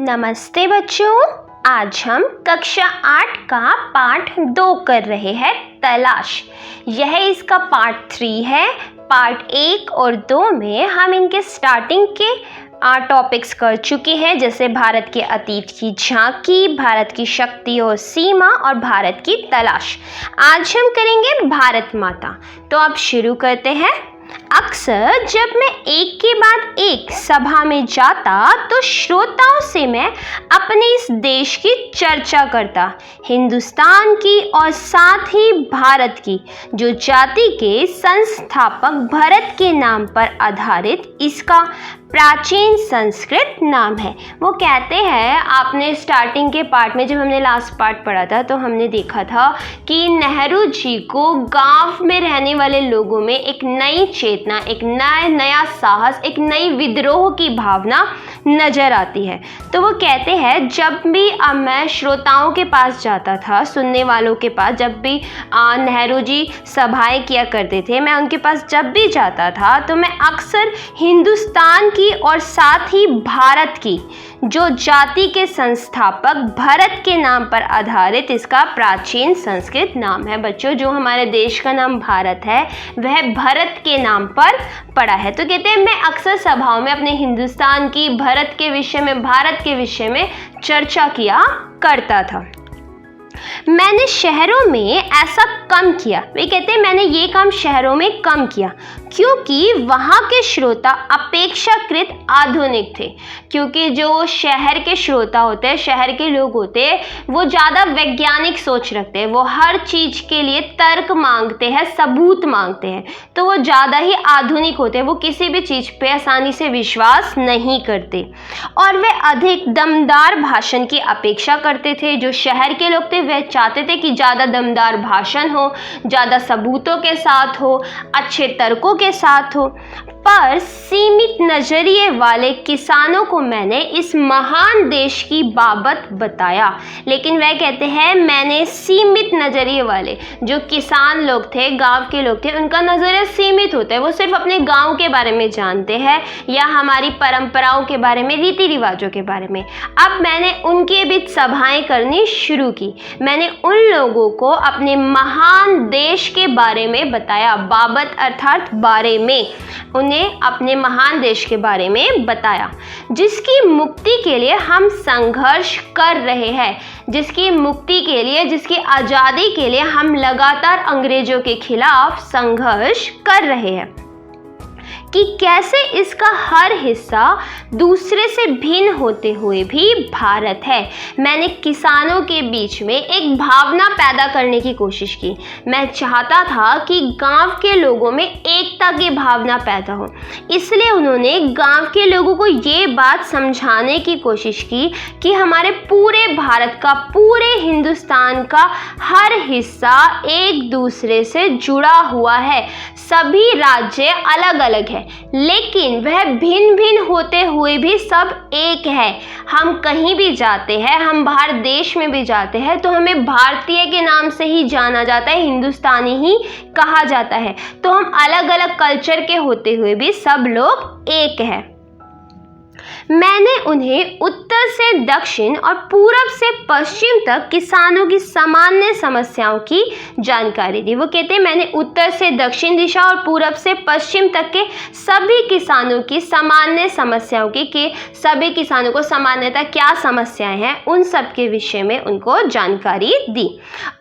नमस्ते बच्चों, आज हम कक्षा 8 का पाठ 2 कर रहे हैं तलाश। यह इसका पार्ट 3 है। पार्ट 1 और 2 में हम इनके स्टार्टिंग के टॉपिक्स कर चुके हैं, जैसे भारत के अतीत की झांकी, भारत की शक्ति और सीमा और भारत की तलाश। आज हम करेंगे भारत माता। तो अब शुरू करते हैं। अक्सर जब मैं एक के बाद एक सभा में जाता तो श्रोताओं से मैं अपने इस देश की चर्चा करता, हिंदुस्तान की और साथ ही भारत की, जो जाति के संस्थापक भरत के नाम पर आधारित इसका प्राचीन संस्कृत नाम है। वो कहते हैं, आपने स्टार्टिंग के पार्ट में जब हमने लास्ट पार्ट पढ़ा था तो हमने देखा था कि नेहरू जी को गांव में रहने वाले लोगों में एक नई चेतना, एक नया साहस, एक नई विद्रोह की भावना नजर आती है। तो वो कहते हैं, जब भी मैं श्रोताओं के पास जाता था, सुनने वालों के पास, जब भी नेहरू जी सभाएं किया करते थे, मैं उनके पास जब भी जाता था तो मैं अक्सर हिंदुस्तान की और साथ ही भारत की, जो जाति के संस्थापक भरत के नाम पर आधारित इसका प्राचीन संस्कृत नाम है। बच्चों, जो हमारे देश का नाम भारत है वह भरत के नाम पर पड़ा है। तो कहते हैं, मैं अक्सर सभाओं में अपने हिंदुस्तान की, भरत के विषय में, भारत के विषय में चर्चा किया करता था। मैंने शहरों में ऐसा कम किया। वे कहते हैं, मैंने ये काम शहरों में कम किया क्योंकि वहाँ के श्रोता अपेक्षाकृत आधुनिक थे। क्योंकि जो शहर के श्रोता होते हैं, शहर के लोग होते हैं, वो ज़्यादा वैज्ञानिक सोच रखते हैं। वो हर चीज़ के लिए तर्क मांगते हैं, सबूत मांगते हैं। तो वो ज़्यादा ही आधुनिक होते हैं। वो किसी भी चीज़ पे आसानी से विश्वास नहीं करते और वे अधिक दमदार भाषण की अपेक्षा करते थे। जो शहर के लोग थे वे चाहते थे कि ज़्यादा दमदार भाषण हो, ज़्यादा सबूतों के साथ हो, अच्छे तर्कों के साथ हो। पर सीमित नजरिए वाले किसानों को मैंने इस महान देश की बाबत बताया। लेकिन वह कहते हैं, मैंने सीमित नजरिए वाले, जो किसान लोग थे, गांव के लोग थे, उनका नजरिया सीमित होता है। वो सिर्फ अपने गांव के बारे में जानते हैं या हमारी परंपराओं के बारे में, रीति रिवाजों के बारे में। अब मैंने उनके बीच सभाएं करनी शुरू की। मैंने उन लोगों को अपने महान देश के बारे में बताया। बाबत अर्थात बारे में, उन्हें अपने महान देश के बारे में बताया, जिसकी मुक्ति के लिए हम संघर्ष कर रहे हैं, जिसकी मुक्ति के लिए, जिसकी आज़ादी के लिए हम लगातार अंग्रेजों के खिलाफ संघर्ष कर रहे हैं, कि कैसे इसका हर हिस्सा दूसरे से भिन्न होते हुए भी भारत है। मैंने किसानों के बीच में एक भावना पैदा करने की कोशिश की। मैं चाहता था कि गांव के लोगों में एकता की भावना पैदा हो। इसलिए उन्होंने गांव के लोगों को ये बात समझाने की कोशिश की कि हमारे पूरे भारत का, पूरे हिंदुस्तान का हर हिस्सा एक दूसरे से जुड़ा हुआ है। सभी राज्य अलग अलग है, लेकिन वह भिन्न भिन्न होते हुए भी सब एक है। हम कहीं भी जाते हैं, हम बाहर देश में भी जाते हैं तो हमें भारतीय के नाम से ही जाना जाता है, हिंदुस्तानी ही कहा जाता है। तो हम अलग अलग कल्चर के होते हुए भी सब लोग एक हैं। मैंने उन्हें उत्तर से दक्षिण और पूरब से पश्चिम तक किसानों की सामान्य समस्याओं की जानकारी दी। वो कहते हैं, मैंने उत्तर से दक्षिण दिशा और पूरब से पश्चिम तक के सभी किसानों की सामान्य समस्याओं की, कि सभी किसानों को सामान्यतः क्या समस्याएं हैं, उन सब के विषय में उनको जानकारी दी।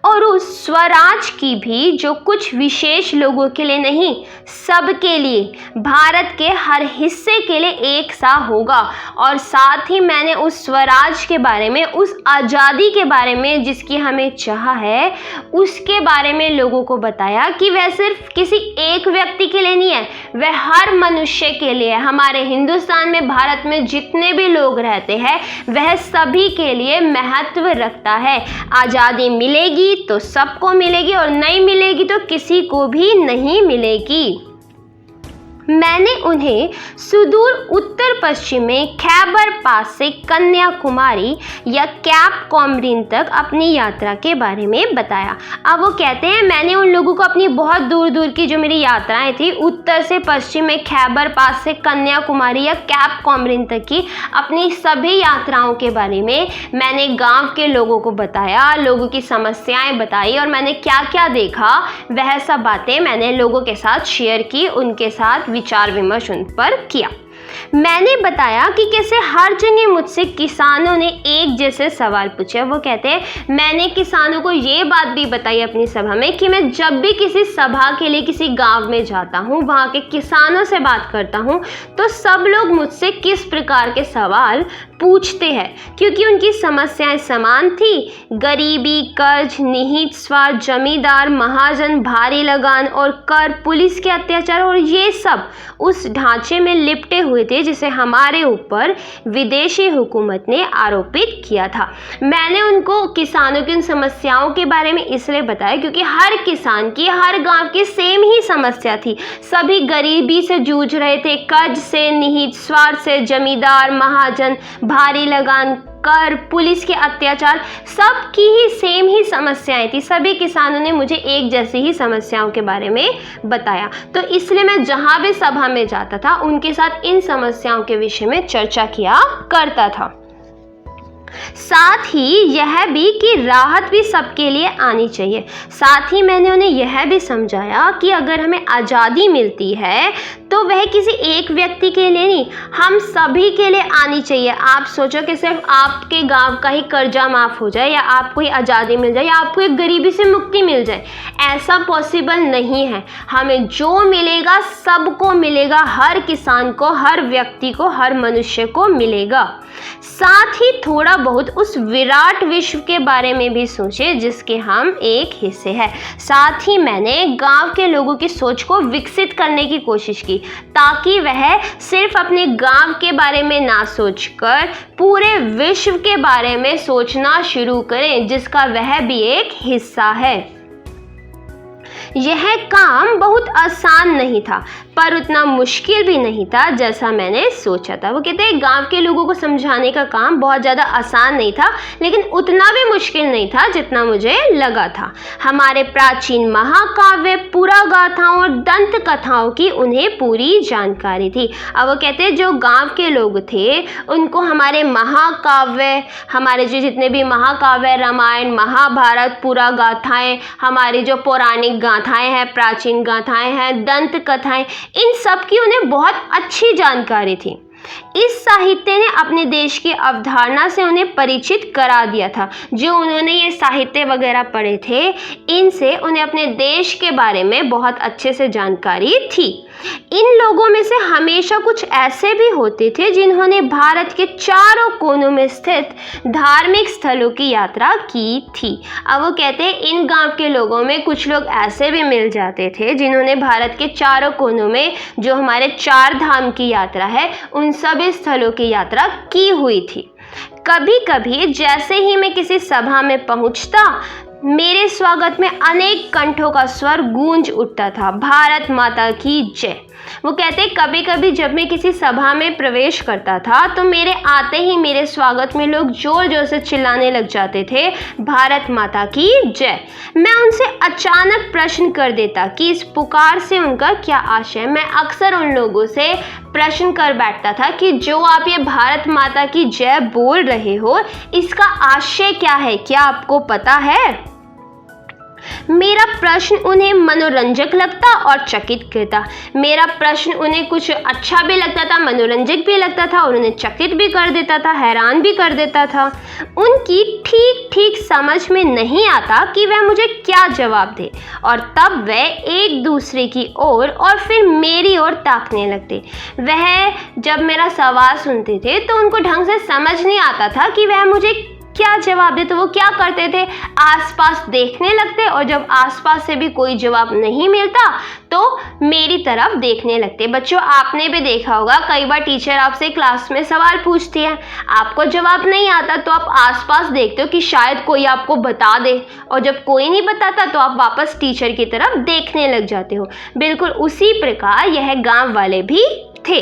और उस स्वराज की भी, जो कुछ विशेष लोगों के लिए नहीं, सबके लिए, भारत के हर हिस्से के लिए एक सा होगा। और साथ ही मैंने उस स्वराज के बारे में, उस आज़ादी के बारे में जिसकी हमें चाह है, उसके बारे में लोगों को बताया कि वह सिर्फ किसी एक व्यक्ति के लिए नहीं है, वह हर मनुष्य के लिए है। हमारे हिंदुस्तान में, भारत में जितने भी लोग रहते हैं वह सभी के लिए महत्व रखता है। आज़ादी मिलेगी तो सबको मिलेगी और नहीं मिलेगी तो किसी को भी नहीं मिलेगी। मैंने उन्हें सुदूर उत्तर पश्चिम में खैबर पास से कन्याकुमारी या कैप कॉमरिन तक अपनी यात्रा के बारे में बताया। अब वो कहते हैं मैंने उन लोगों को अपनी बहुत दूर दूर की जो मेरी यात्राएं थी उत्तर से पश्चिम में खैबर पास से कन्याकुमारी या कैप कॉमरिन तक की अपनी सभी यात्राओं के बारे में मैंने गांव के लोगों को बताया, लोगों की समस्याएं बताई और मैंने क्या क्या देखा वह सब बातें मैंने लोगों के साथ शेयर की, उनके साथ विचार विमर्श उन पर किया। मैंने बताया कि कैसे हर जगह मुझसे किसानों ने एक जैसे सवाल पूछे। वो कहते हैं मैंने किसानों को ये बात भी बताई अपनी सभा में कि मैं जब भी किसी सभा के लिए किसी गांव में जाता हूँ, वहाँ के किसानों से बात करता हूँ, तो सब लोग मुझसे किस प्रकार के सवाल पूछते हैं, क्योंकि उनकी समस्याएं समान थी। गरीबी, कर्ज, निहित स्वार्थ, जमींदार, महाजन, भारी लगान और कर, पुलिस के अत्याचार और ये सब उस ढांचे में लिपटे हुए थे जिसे हमारे ऊपर विदेशी हुकूमत ने आरोपित किया था। मैंने उनको किसानों की उन समस्याओं के बारे में इसलिए बताया क्योंकि हर किसान की, हर गांव की सेम ही समस्या थी। सभी गरीबी से जूझ रहे थे, कर्ज से, निहित स्वार्थ से, जमींदार, महाजन, भारी लगान, कर, पुलिस के अत्याचार, सबकी ही सेम ही समस्याएं थी। सभी किसानों ने मुझे एक जैसी ही समस्याओं के बारे में बताया, तो इसलिए मैं जहां भी सभा में जाता था उनके साथ इन समस्याओं के विषय में चर्चा किया करता था। साथ ही यह भी कि राहत भी सबके लिए आनी चाहिए। साथ ही मैंने उन्हें यह भी समझाया कि अगर हमें आज़ादी मिलती है तो वह किसी एक व्यक्ति के लिए नहीं, हम सभी के लिए आनी चाहिए। आप सोचो कि सिर्फ आपके गांव का ही कर्जा माफ़ हो जाए या आपको ही आज़ादी मिल जाए या आपको एक गरीबी से मुक्ति मिल जाए, ऐसा पॉसिबल नहीं है। हमें जो मिलेगा सबको मिलेगा, हर किसान को, हर व्यक्ति को, हर मनुष्य को मिलेगा। साथ ही थोड़ा बहुत उस विराट विश्व के बारे में भी सोचे जिसके हम एक हिस्से हैं। साथ ही मैंने गांव के लोगों की सोच को विकसित करने की कोशिश की ताकि वह सिर्फ अपने गांव के बारे में ना सोचकर पूरे विश्व के बारे में सोचना शुरू करें जिसका वह भी एक हिस्सा है। यह काम बहुत आसान नहीं था पर उतना मुश्किल भी नहीं था जैसा मैंने सोचा था। वो कहते हैं गांव के लोगों को समझाने का काम बहुत ज़्यादा आसान नहीं था लेकिन उतना भी मुश्किल नहीं था जितना मुझे लगा था। हमारे प्राचीन महाकाव्य, पुरागाथाओं और दंत कथाओं की उन्हें पूरी जानकारी थी। अब वो कहते हैं जो गांव के लोग थे उनको हमारे महाकाव्य, हमारे जो जितने भी महाकाव्य, रामायण, महाभारत, पुरागाथाएं, हमारी जो पौराणिक गाथाएं हैं, प्राचीन गाथाएं हैं, दंत कथाएं, इन सब की उन्हें बहुत अच्छी जानकारी थी। इस साहित्य ने अपने देश की अवधारणा से उन्हें परिचित करा दिया था। जो उन्होंने ये साहित्य वगैरह पढ़े थे इनसे उन्हें अपने देश के बारे में बहुत अच्छे से जानकारी थी। इन लोगों में से हमेशा कुछ ऐसे भी होते थे जिन्होंने भारत के चारों कोनों में स्थित धार्मिक स्थलों की यात्रा की थी। अब वो कहते हैं इन गांव के लोगों में कुछ लोग ऐसे भी मिल जाते थे जिन्होंने भारत के चारों कोनों में जो हमारे 4 धाम की यात्रा है उन सभी स्थलों की यात्रा की हुई थी। कभी कभी जैसे ही मैं किसी सभा में पहुंचता मेरे स्वागत में अनेक कंठों का स्वर गूंज उठता था, भारत माता की जय। वो कहते कभी कभी जब मैं किसी सभा में प्रवेश करता था तो मेरे आते ही मेरे स्वागत में लोग जोर जोर से चिल्लाने लग जाते थे, भारत माता की जय। मैं उनसे अचानक प्रश्न कर देता कि इस पुकार से उनका क्या आशय। मैं अक्सर उन लोगों से प्रश्न कर बैठता था कि जो आप ये भारत माता की जय बोल रहे हो इसका आशय क्या है, क्या आपको पता है? मेरा प्रश्न उन्हें मनोरंजक लगता और चकित करता। मेरा प्रश्न उन्हें कुछ अच्छा भी लगता था, मनोरंजक भी लगता था और उन्हें चकित भी कर देता था, हैरान भी कर देता था। उनकी ठीक ठीक समझ में नहीं आता कि वह मुझे क्या जवाब दे और तब वह एक दूसरे की ओर और फिर मेरी ओर ताकने लगते। वह जब मेरा सवाल सुनते थे तो उनको ढंग से समझ नहीं आता था कि वह मुझे क्या जवाब दे। तो वो क्या करते थे, आसपास देखने लगते और जब आसपास से भी कोई जवाब नहीं मिलता तो मेरी तरफ देखने लगते। बच्चों आपने भी देखा होगा, कई बार टीचर आपसे क्लास में सवाल पूछती है, आपको जवाब नहीं आता तो आप आसपास देखते हो कि शायद कोई आपको बता दे, और जब कोई नहीं बताता तो आप वापस टीचर की तरफ देखने लग जाते हो। बिल्कुल उसी प्रकार यह गांव वाले भी थे।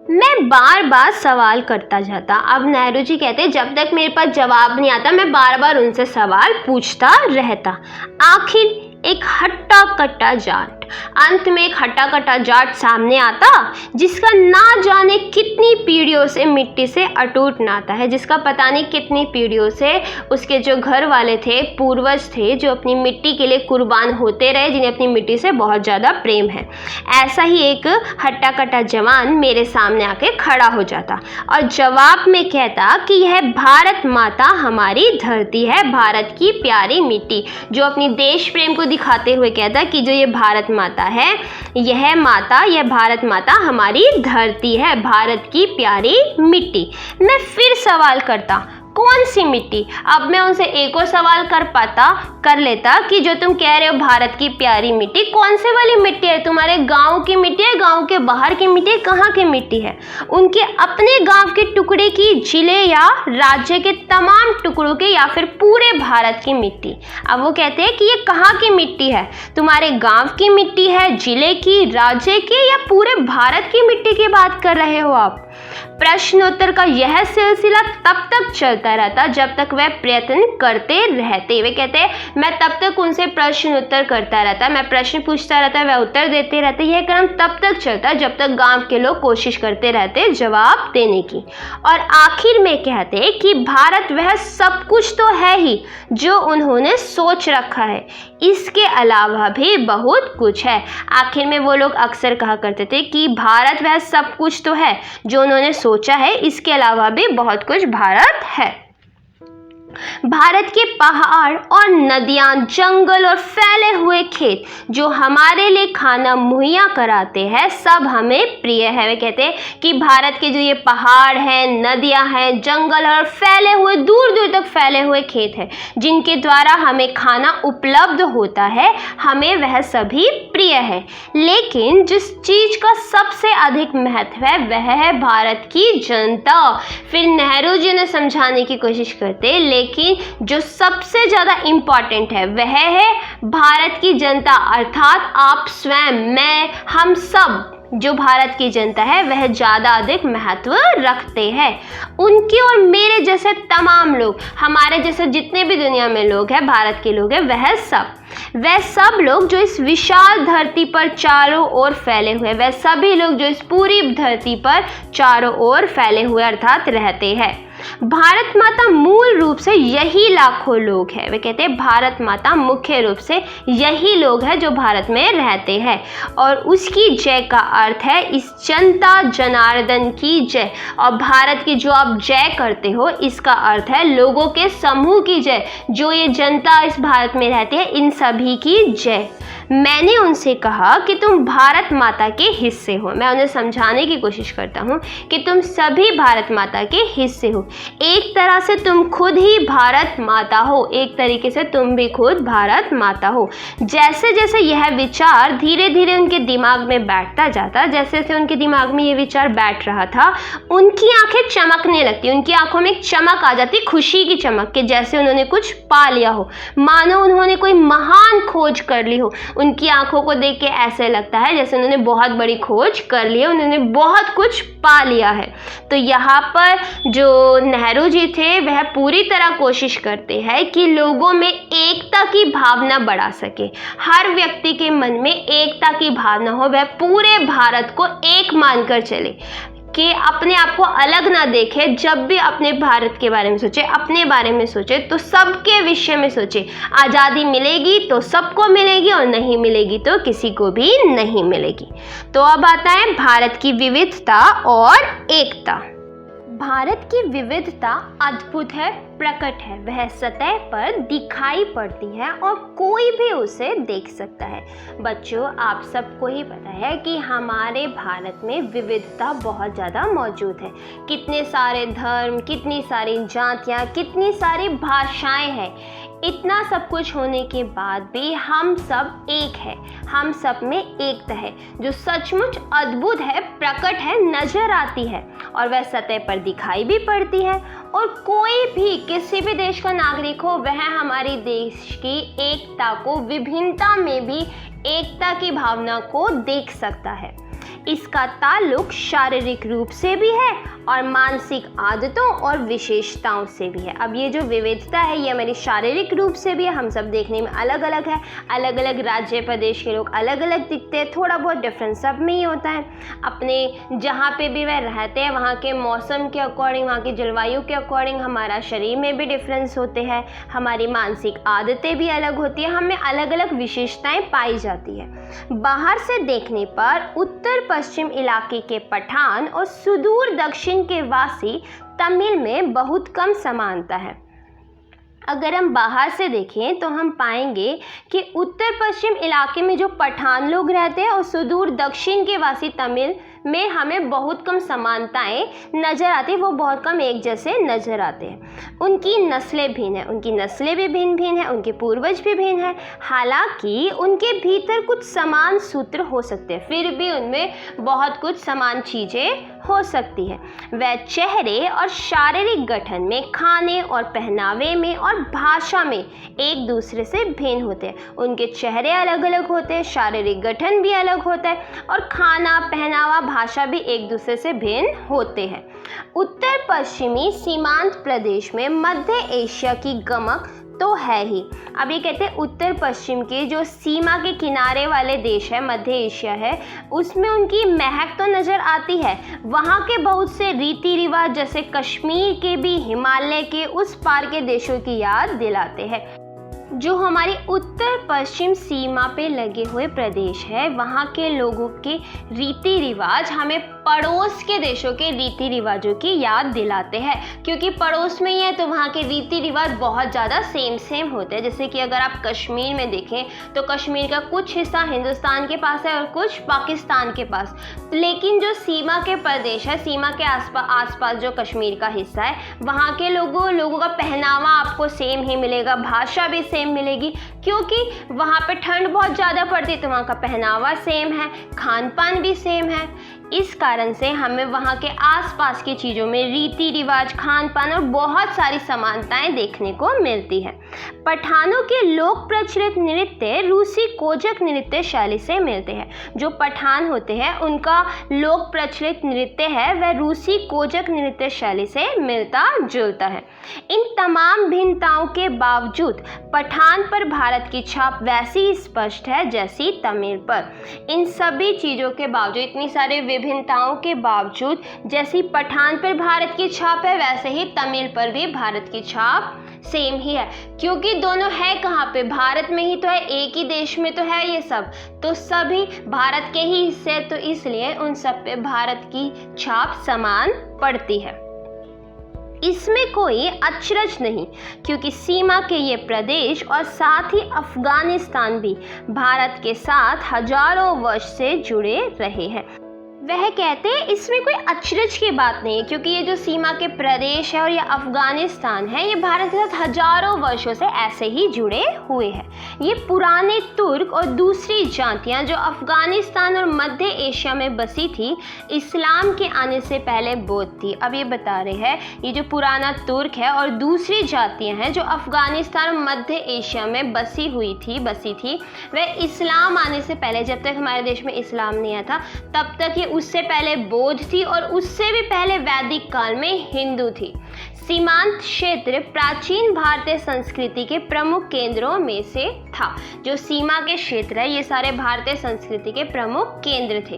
मैं बार बार सवाल करता जाता। अब नेहरू जी कहते जब तक मेरे पास जवाब नहीं आता मैं बार बार उनसे सवाल पूछता रहता। आखिर एक हट्टा कट्टा जाट, अंत में एक हट्टा कट्टा जाट सामने आता जिसका ना जाने कितनी पीढ़ियों से मिट्टी से अटूट नाता है, जिसका पता नहीं कितनी पीढ़ियों से उसके जो घर वाले थे, पूर्वज थे, जो अपनी मिट्टी के लिए कुर्बान होते रहे, जिन्हें अपनी मिट्टी से बहुत ज़्यादा प्रेम है। ऐसा ही एक हट्टा कट्टा जवान मेरे सामने आके खड़ा हो जाता और जवाब में कहता कि यह भारत माता हमारी धरती है, भारत की प्यारी मिट्टी। जो अपनी देश प्रेम को दिखाते हुए कहता कि जो ये भारत माता है, यह भारत माता हमारी धरती है, भारत की प्यारी मिट्टी। मैं फिर सवाल करता, कौन सी मिट्टी? अब मैं उनसे एक और सवाल कर लेता कि जो तुम कह रहे हो भारत की प्यारी मिट्टी, कौन से वाली मिट्टी है? तुम्हारे गांव की मिट्टी है, गांव के बाहर की मिट्टी है, कहाँ की मिट्टी है? उनके अपने गांव के टुकड़े की, जिले या राज्य के तमाम टुकड़ों के, या फिर पूरे भारत की मिट्टी? अब वो कहते हैं कि ये कहाँ की मिट्टी है, तुम्हारे गाँव की मिट्टी है, जिले की, राज्य की, या पूरे भारत की मिट्टी की बात कर रहे हो आप? प्रश्नोत्तर का यह सिलसिला तब तक चलता रहता जब तक वह प्रयत्न करते रहते। वे कहते हैं मैं तब तक उनसे प्रश्न उत्तर करता रहता, मैं प्रश्न पूछता रहता, वह उत्तर देते रहते। यह क्रम तब तक चलता जब तक गांव के लोग कोशिश करते रहते जवाब देने की। और आखिर में कहते कि भारत वह सब कुछ तो है ही जो उन्होंने सोच रखा है, इसके अलावा भी बहुत कुछ है। आखिर में वो लोग अक्सर कहा करते थे कि भारत वह सब कुछ तो है जो उन्होंने सोचा है, इसके अलावा भी बहुत कुछ भारत है। भारत के पहाड़ और नदियां, जंगल और फैले हुए खेत जो हमारे लिए खाना मुहैया कराते हैं, सब हमें प्रिय है। वे कहते हैं कि भारत के जो ये पहाड़ हैं, नदियां हैं, जंगल और फैले हुए, दूर दूर तक फैले हुए खेत हैं, जिनके द्वारा हमें खाना उपलब्ध होता है, हमें वह सभी प्रिय है। लेकिन जिस चीज का सबसे अधिक महत्व है वह है भारत की जनता। फिर नेहरू जी ने समझाने की कोशिश करते, लेकिन जो सबसे ज़्यादा इम्पॉर्टेंट है वह है भारत की जनता, अर्थात आप स्वयं, मैं, हम सब। जो भारत की जनता है वह ज़्यादा अधिक महत्व रखते हैं। उनके और मेरे जैसे तमाम लोग, हमारे जैसे जितने भी दुनिया में लोग हैं, भारत के लोग हैं, वह सब लोग जो इस विशाल धरती पर चारों ओर फैले हुए, वह सभी लोग जो इस पूरी धरती पर चारों ओर फैले हुए अर्थात रहते हैं। भारत माता मूल रूप से यही लाखों लोग हैं। वे कहते हैं भारत माता मुख्य रूप से यही लोग हैं जो भारत में रहते हैं, और उसकी जय का अर्थ है इस जनता जनार्दन की जय। और भारत की जो आप जय करते हो, इसका अर्थ है लोगों के समूह की जय, जो ये जनता इस भारत में रहती है, इन सभी की जय। मैंने उनसे कहा कि तुम भारत माता के हिस्से हो। मैं उन्हें समझाने की कोशिश करता हूँ कि तुम सभी भारत माता के हिस्से हो। एक तरह से तुम खुद ही भारत माता हो, एक तरीके से तुम भी खुद भारत माता हो। जैसे जैसे यह विचार धीरे धीरे उनके दिमाग में बैठता जाता, जैसे जैसे उनके दिमाग में ये विचार बैठ रहा था, उनकी आंखें चमकने लगती, उनकी आंखों में एक चमक आ जाती, खुशी की चमक, के जैसे उन्होंने कुछ पा लिया हो, मानो उन्होंने कोई महान खोज कर ली हो। उनकी आंखों को देख के ऐसे लगता है जैसे उन्होंने बहुत बड़ी खोज कर ली है, उन्होंने बहुत कुछ पा लिया है। तो यहाँ पर जो नेहरू जी थे वह पूरी तरह कोशिश करते हैं कि लोगों में एकता की भावना बढ़ा सके, हर व्यक्ति के मन में एकता की भावना हो, वह पूरे भारत को एक मानकर चले, कि अपने आप को अलग ना देखे। जब भी अपने भारत के बारे में सोचे, अपने बारे में सोचे, तो सबके विषय में सोचे। आज़ादी मिलेगी तो सबको मिलेगी, और नहीं मिलेगी तो किसी को भी नहीं मिलेगी। तो अब आता है भारत की विविधता और एकता। भारत की विविधता अद्भुत है, प्रकट है। वह सतह पर दिखाई पड़ती है और कोई भी उसे देख सकता है। बच्चों, आप सबको ही पता है कि हमारे भारत में विविधता बहुत ज़्यादा मौजूद है। कितने सारे धर्म, कितनी सारी जातियाँ, कितनी सारी भाषाएं हैं। इतना सब कुछ होने के बाद भी हम सब एक है, हम सब में एकता है जो सचमुच अद्भुत है, प्रकट है, नजर आती है और वह सतह पर दिखाई भी पड़ती है। और कोई भी किसी भी देश का नागरिक हो, वह हमारे देश की एकता को, विभिन्नता में भी एकता की भावना को देख सकता है। इसका ताल्लुक शारीरिक रूप से भी है और मानसिक आदतों और विशेषताओं से भी है। अब ये जो विविधता है ये हमारी शारीरिक रूप से भी है, हम सब देखने में अलग अलग है, अलग अलग राज्य प्रदेश के लोग अलग अलग दिखते हैं, थोड़ा बहुत डिफरेंस सब में ही होता है। अपने जहाँ पे भी वह रहते हैं वहाँ के मौसम के अकॉर्डिंग, वहाँ की जलवायु के अकॉर्डिंग हमारा शरीर में भी डिफरेंस होते हैं, हमारी मानसिक आदतें भी अलग होती है, हमें अलग अलग विशेषताएँ पाई जाती है। बाहर से देखने पर उत्तर पश्चिम इलाके के पठान और सुदूर दक्षिण के वासी तमिल में बहुत कम समानता है। अगर हम बाहर से देखें तो हम पाएंगे कि उत्तर पश्चिम इलाके में जो पठान लोग रहते हैं और सुदूर दक्षिण के वासी तमिल में हमें बहुत कम समानताएं नज़र आती है, वो बहुत कम एक जैसे नज़र आते हैं। उनकी नस्लें भिन्न हैं, उनकी नस्लें भी भिन्न भिन्न हैं, उनके पूर्वज भी भिन्न हैं। हालांकि उनके भीतर कुछ समान सूत्र हो सकते हैं, फिर भी उनमें बहुत कुछ समान चीज़ें हो सकती है। वह चेहरे और शारीरिक गठन में, खाने और पहनावे में और भाषा में एक दूसरे से भिन्न होते हैं। उनके चेहरे अलग अलग होते हैं, शारीरिक गठन भी अलग होता है और खाना, पहनावा, भाषा भी एक दूसरे से भिन्न होते हैं। उत्तर पश्चिमी सीमांत प्रदेश में मध्य एशिया की गमक तो है ही। अब ये कहते हैं उत्तर पश्चिम के जो सीमा के किनारे वाले देश है, मध्य एशिया है, उसमें उनकी महक तो नज़र आती है। वहाँ के बहुत से रीति रिवाज जैसे कश्मीर के भी हिमालय के उस पार के देशों की याद दिलाते हैं। जो हमारी उत्तर पश्चिम सीमा पे लगे हुए प्रदेश है, वहाँ के लोगों के रीति रिवाज हमें पड़ोस के देशों के रीति रिवाजों की याद दिलाते हैं, क्योंकि पड़ोस में ही है तो वहाँ के रीति रिवाज बहुत ज़्यादा सेम होते हैं। जैसे कि अगर आप कश्मीर में देखें तो कश्मीर का कुछ हिस्सा हिंदुस्तान के पास है और कुछ पाकिस्तान के पास, लेकिन जो सीमा के प्रदेश है, सीमा के आसपास जो कश्मीर का हिस्सा है, वहाँ के लोगों का पहनावा आपको सेम ही मिलेगा, भाषा भी सेम मिलेगी, क्योंकि वहाँ पे ठंड बहुत ज़्यादा पड़ती है तो वहाँ का पहनावा सेम है, खान पान भी सेम है। इस कारण से हमें वहाँ के आसपास की चीज़ों में रीति रिवाज, खान पान और बहुत सारी समानताएं देखने को मिलती है। पठानों के लोक प्रचलित नृत्य रूसी कोजक नृत्य शैली से मिलते हैं। जो पठान होते हैं उनका लोक प्रचलित नृत्य है वह रूसी कोजक नृत्य शैली से मिलता जुलता है। इन तमाम भिन्नताओं के बावजूद पठान पर भारत की छाप वैसी ही स्पष्ट है जैसी तमिल पर। इन सभी चीज़ों के बावजूद, इतनी सारे विभिन्नताओं के बावजूद, जैसी पठान पर भारत की छाप है वैसे ही तमिल पर भी भारत की छाप सेम ही है, क्योंकि दोनों है कहाँ पे, भारत में ही तो है, एक ही देश में तो है ये सब, तो सभी भारत के ही हिस्से, तो इसलिए उन सब पे भारत की छाप समान पड़ती है। इसमें कोई अचरज नहीं, क्योंकि सीमा के ये प्रदेश और साथ ही अफगानिस्तान भी भारत के साथ हजारों वर्ष से जुड़े रहे हैं। वह कहते हैं इसमें कोई अचरज की बात नहीं है, क्योंकि ये जो सीमा के प्रदेश है और ये अफगानिस्तान है, ये भारत के साथ हजारों वर्षों से ऐसे ही जुड़े हुए हैं। ये पुराने तुर्क और दूसरी जातियां जो अफगानिस्तान और मध्य एशिया में बसी थी, इस्लाम के आने से पहले बौद्ध थी। अब ये बता रहे हैं ये जो पुराना तुर्क है और दूसरी जातियाँ हैं जो अफगानिस्तान और मध्य एशिया में बसी थी, वह इस्लाम आने से पहले, जब तक हमारे देश में इस्लाम नहीं आया था तब तक ये उससे पहले बौद्ध थी और उससे भी पहले वैदिक काल में हिंदू थी। सीमांत क्षेत्र प्राचीन भारतीय संस्कृति के प्रमुख केंद्रों में से था। जो सीमा के क्षेत्र है ये सारे भारतीय संस्कृति के प्रमुख केंद्र थे।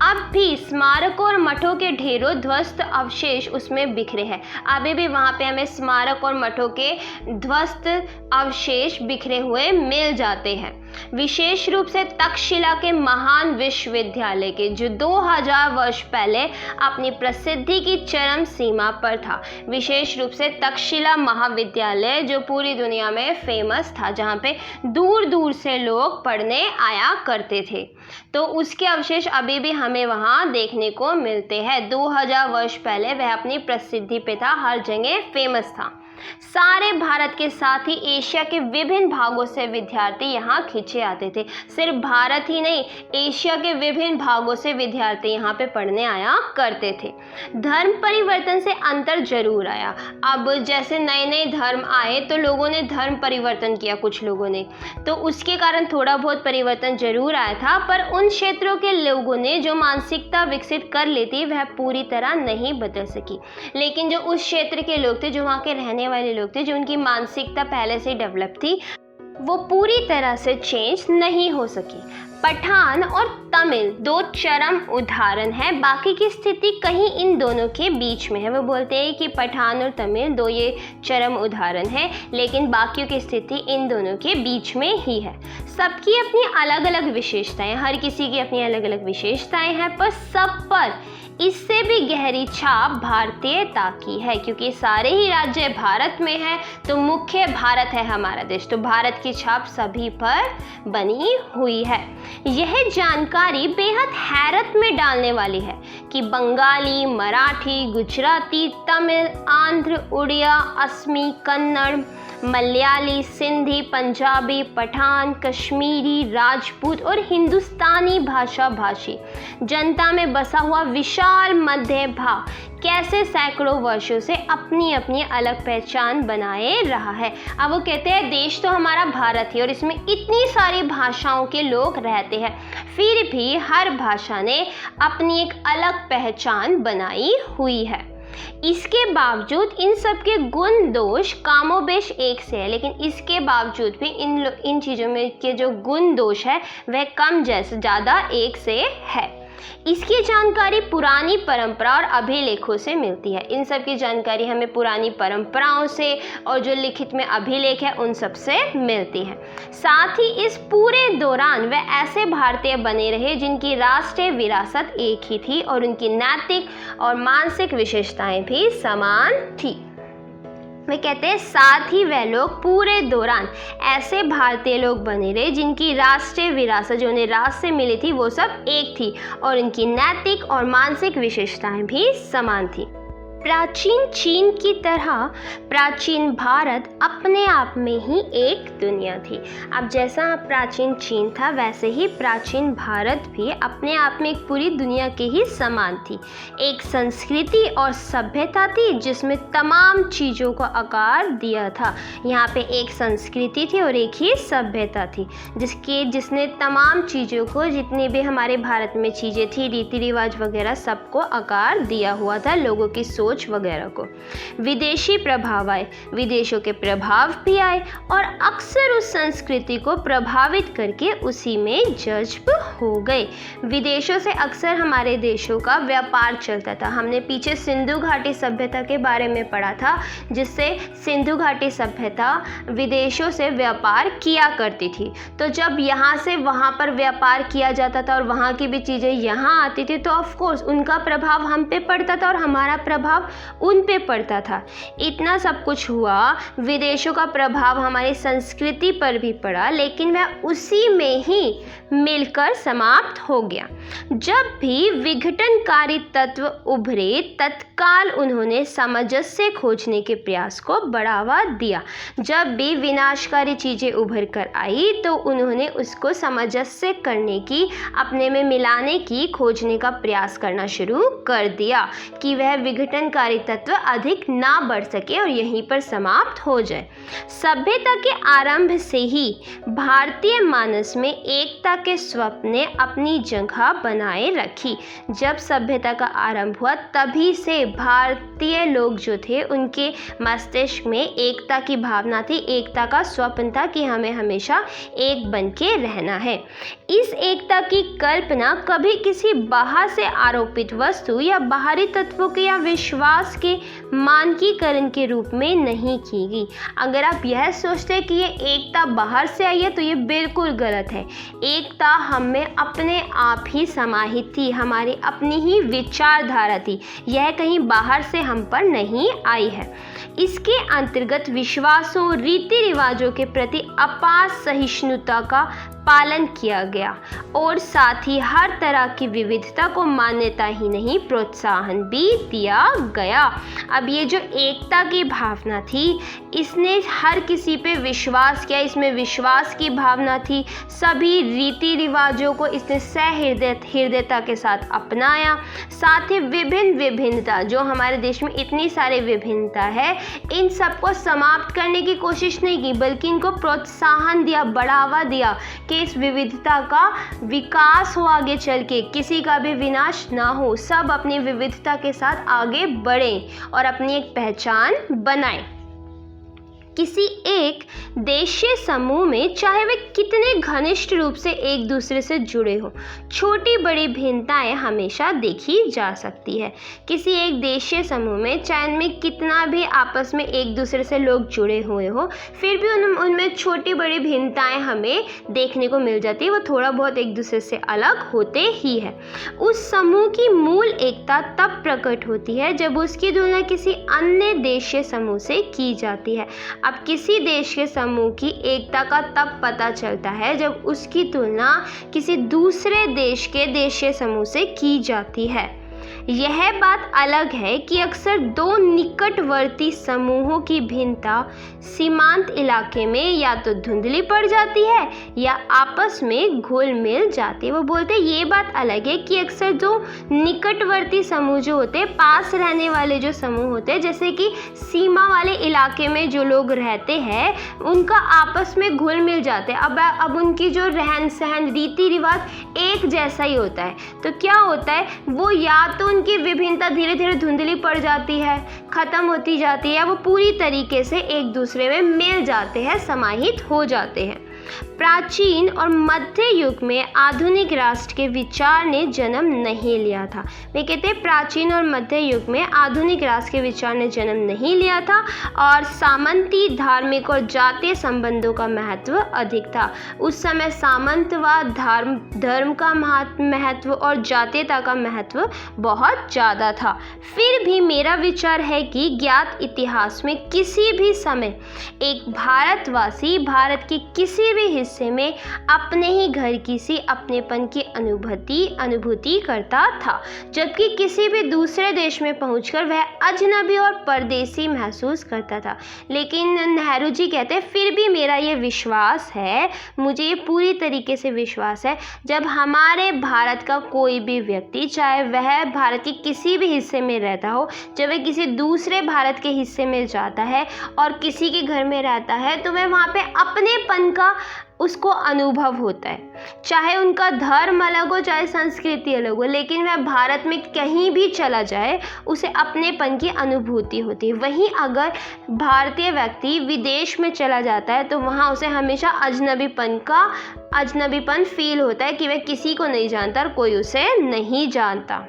अब भी स्मारकों और मठों के ढेरों ध्वस्त अवशेष उसमें बिखरे हैं। अभी भी वहाँ पे हमें स्मारक और मठों के ध्वस्त अवशेष बिखरे हुए मिल जाते हैं। विशेष रूप से तक्षशिला के महान विश्वविद्यालय के, जो 2000 वर्ष पहले अपनी प्रसिद्धि की चरम सीमा पर था। विशेष रूप से तक्षशिला महाविद्यालय जो पूरी दुनिया में फेमस था, जहाँ पे दूर दूर से लोग पढ़ने आया करते थे। तो उसके अवशेष अभी भी हमें वहाँ देखने को मिलते हैं। 2000 वर्ष पहले वह अपनी प्रसिद्धि पे था, हर जगह फेमस था। सारे भारत के साथ ही एशिया के विभिन्न भागों से विद्यार्थी यहाँ खींचे आते थे। सिर्फ भारत ही नहीं, एशिया के विभिन्न भागों से विद्यार्थी यहाँ पे पढ़ने आया करते थे। धर्म परिवर्तन से अंतर जरूर आया। अब जैसे नए नए धर्म आए तो लोगों ने धर्म परिवर्तन किया, कुछ लोगों ने, तो उसके कारण थोड़ा बहुत परिवर्तन जरूर आया था। पर उन क्षेत्रों के लोगों ने जो मानसिकता विकसित कर ली थी वह पूरी तरह नहीं बदल सकी। लेकिन जो उस क्षेत्र के लोग थे, जो वहाँ के रहने वाले लोग थे, जो उनकी मानसिकता पहले से डेवलप थी, वो पूरी तरह से चेंज नहीं हो सकी। पठान और तमिल दो चरम उदाहरण हैं, बाकी की स्थिति कहीं इन दोनों के बीच में है। वो बोलते हैं कि पठान और तमिल दो ये चरम उदाहरण हैं, लेकिन बाकियों की स्थिति इन दोनों के बीच में ही है। सबकी अपनी अलग अलग विशेषताएं, हर किसी की अपनी अलग अलग विशेषताएं हैं, पर सब पर इससे भी गहरी छाप भारतीयता की है, क्योंकि सारे ही राज्य भारत में है, तो मुख्य भारत है हमारा देश, तो भारत की छाप सभी पर बनी हुई है। यह जानकारी बेहद हैरत में डालने वाली है कि बंगाली, मराठी, गुजराती, तमिल, आंध्र, उड़िया, असमी, कन्नड़, मलयाली, सिंधी, पंजाबी, पठान, कश्मीरी, राजपूत और हिंदुस्तानी भाषा भाषी जनता में बसा हुआ विशाल मध्य भाग कैसे सैकड़ों वर्षों से अपनी अपनी अलग पहचान बनाए रहा है। अब वो कहते हैं देश तो हमारा भारत ही, और इसमें इतनी सारी भाषाओं के लोग रहते हैं, फिर भी हर भाषा ने अपनी एक अलग पहचान बनाई हुई है। इसके बावजूद इन सब के गुण दोष कामोबेश एक से है, लेकिन इसके बावजूद भी इन चीज़ों में के जो गुण दोष है वह कम जैसे ज़्यादा एक से है। इसकी जानकारी पुरानी परंपरा और अभिलेखों से मिलती है। इन सब की जानकारी हमें पुरानी परंपराओं से और जो लिखित में अभिलेख है उन सब से मिलती है। साथ ही इस पूरे दौरान वे ऐसे भारतीय बने रहे जिनकी राष्ट्रीय विरासत एक ही थी और उनकी नैतिक और मानसिक विशेषताएं भी समान थी। वे कहते हैं साथ ही वह लोग पूरे दौरान ऐसे भारतीय लोग बने रहे जिनकी राष्ट्रीय विरासत जो उन्हें राष्ट्र से मिली थी वो सब एक थी और उनकी नैतिक और मानसिक विशेषताएं भी समान थी। प्राचीन चीन की तरह प्राचीन भारत अपने आप में ही एक दुनिया थी। अब जैसा प्राचीन चीन था वैसे ही प्राचीन भारत भी अपने आप में एक पूरी दुनिया के ही समान थी। एक संस्कृति और सभ्यता थी जिसमें तमाम चीज़ों को आकार दिया था। यहाँ पे एक संस्कृति थी और एक ही सभ्यता थी जिसने तमाम चीज़ों को, जितनी भी हमारे भारत में चीज़ें थी, रीति रिवाज वगैरह, सबको आकार दिया हुआ था, लोगों की सोच वगैरह को। विदेशी प्रभाव आए, विदेशों के प्रभाव भी आए और अक्सर उस संस्कृति को प्रभावित करके उसी में जज्ब हो गए। विदेशों से अक्सर हमारे देशों का व्यापार चलता था। हमने पीछे सिंधु घाटी सभ्यता के बारे में पढ़ा था, जिससे सिंधु घाटी सभ्यता विदेशों से व्यापार किया करती थी। तो जब यहाँ से वहाँ पर व्यापार किया जाता था और वहाँ की भी चीज़ें यहाँ आती थी, तो ऑफ कोर्स उनका प्रभाव हम पे पड़ता था और हमारा प्रभाव उन पे पड़ता था। इतना सब कुछ हुआ, विदेशों का प्रभाव हमारी संस्कृति पर भी पड़ा, लेकिन वह उसी में ही मिलकर समाप्त हो गया। जब भी विघटनकारी तत्व उभरे, तत्काल उन्होंने सामंजस्य खोजने के प्रयास को बढ़ावा दिया। जब भी विनाशकारी चीज़ें उभर कर आई तो उन्होंने उसको सामंजस्य करने की, अपने में मिलाने की, खोजने का प्रयास करना शुरू कर दिया कि वह विघटनकारी तत्व अधिक ना बढ़ सके और यहीं पर समाप्त हो जाए। सभ्यता के आरंभ से ही भारतीय मानस में एकता के स्वप्न ने अपनी जगह बनाए रखी। जब सभ्यता का आरंभ हुआ तभी से भारतीय लोग जो थे उनके मस्तिष्क में एकता की भावना थी, एकता का स्वप्न था कि हमें हमेशा एक बन के रहना है। इस एकता की कल्पना कभी किसी बाहर से आरोपित वस्तु या बाहरी तत्वों के या विश्वास के मानकीकरण के रूप में नहीं की गई। अगर आप यह सोचते हैं कि ये एकता बाहर से आई है तो ये बिल्कुल गलत है। एकता हम में अपने आप ही समाहित थी, हमारी अपनी ही विचारधारा थी, यह कहीं बाहर से हम पर नहीं आई है। इसके अंतर्गत विश्वासों, रीति रिवाजों के प्रति अपार सहिष्णुता का पालन किया गया और साथ ही हर तरह की विविधता को मान्यता ही नहीं प्रोत्साहन भी दिया गया। अब ये जो एकता की भावना थी इसने हर किसी पे विश्वास किया, इसमें विश्वास की भावना थी, सभी रीति रिवाजों को इसने सहृदयता के साथ अपनाया। साथ ही विभिन्नता जो हमारे देश में इतनी सारी विभिन्नता है, इन सबको समाप्त करने की कोशिश नहीं की बल्कि इनको प्रोत्साहन दिया, बढ़ावा दिया कि इस विविधता का विकास हो, आगे चल के किसी का भी विनाश ना हो, सब अपनी विविधता के साथ आगे बढ़ें और अपनी एक पहचान बनाएं। किसी एक देशीय समूह में चाहे वे कितने घनिष्ठ रूप से एक दूसरे से जुड़े हों, छोटी बड़ी भिन्नताएं हमेशा देखी जा सकती है। किसी एक देशीय समूह में चाहे उनमें कितना भी आपस में एक दूसरे से लोग जुड़े हुए हो, फिर भी उनमें छोटी बड़ी भिन्नताएं हमें देखने को मिल जाती है, वो थोड़ा बहुत एक दूसरे से अलग होते ही है। उस समूह की मूल एकता तब प्रकट होती है जब उसकी तुलना किसी अन्य देशीय समूह से की जाती है। अब किसी देश के समूह की एकता का तब पता चलता है जब उसकी तुलना किसी दूसरे देश के देशीय समूह से की जाती है। यह बात अलग है कि अक्सर दो निकटवर्ती समूहों की भिन्नता सीमांत इलाके में या तो धुंधली पड़ जाती है या आपस में घुल मिल जाती है। वो बोलते हैं ये बात अलग है कि अक्सर जो निकटवर्ती समूह जो होते हैं, पास रहने वाले जो समूह होते हैं, जैसे कि सीमा वाले इलाके में जो लोग रहते हैं उनका आपस में घुल मिल जाते हैं। अब उनकी जो रहन सहन, रीति रिवाज एक जैसा ही होता है, तो क्या होता है वो या तो उनकी विभिन्नता धीरे धीरे धुंधली पड़ जाती है, खत्म होती जाती है, वो पूरी तरीके से एक दूसरे में मिल जाते हैं, समाहित हो जाते हैं। प्राचीन और मध्य युग में आधुनिक राष्ट्र के विचार ने जन्म नहीं लिया था। वे कहते हैं प्राचीन और मध्य युग में आधुनिक राष्ट्र के विचार ने जन्म नहीं लिया था और सामंती, धार्मिक और जातीय संबंधों का महत्व अधिक था। उस समय सामंतवाद, धर्म का महत्व और जातीयता का महत्व बहुत ज़्यादा था। फिर भी मेरा विचार है कि ज्ञात इतिहास में किसी भी समय एक भारतवासी भारत के किसी भी हिस्से में अपने ही घर की सी अपनेपन की अनुभूति करता था, जबकि किसी भी दूसरे देश में पहुंचकर वह अजनबी और परदेसी महसूस करता था। लेकिन नेहरू जी कहते हैं फिर भी मेरा ये विश्वास है, मुझे ये पूरी तरीके से विश्वास है, जब हमारे भारत का कोई भी व्यक्ति, चाहे वह भारत के किसी भी हिस्से में रहता हो, जब वह किसी दूसरे भारत के हिस्से में जाता है और किसी के घर में रहता है तो वह वहाँ पे अपनेपन का उसको अनुभव होता है। चाहे उनका धर्म अलग हो, चाहे संस्कृति अलग हो, लेकिन वह भारत में कहीं भी चला जाए उसे अपनेपन की अनुभूति होती है। वहीं अगर भारतीय व्यक्ति विदेश में चला जाता है तो वहाँ उसे हमेशा अजनबीपन फील होता है कि वह किसी को नहीं जानता और कोई उसे नहीं जानता।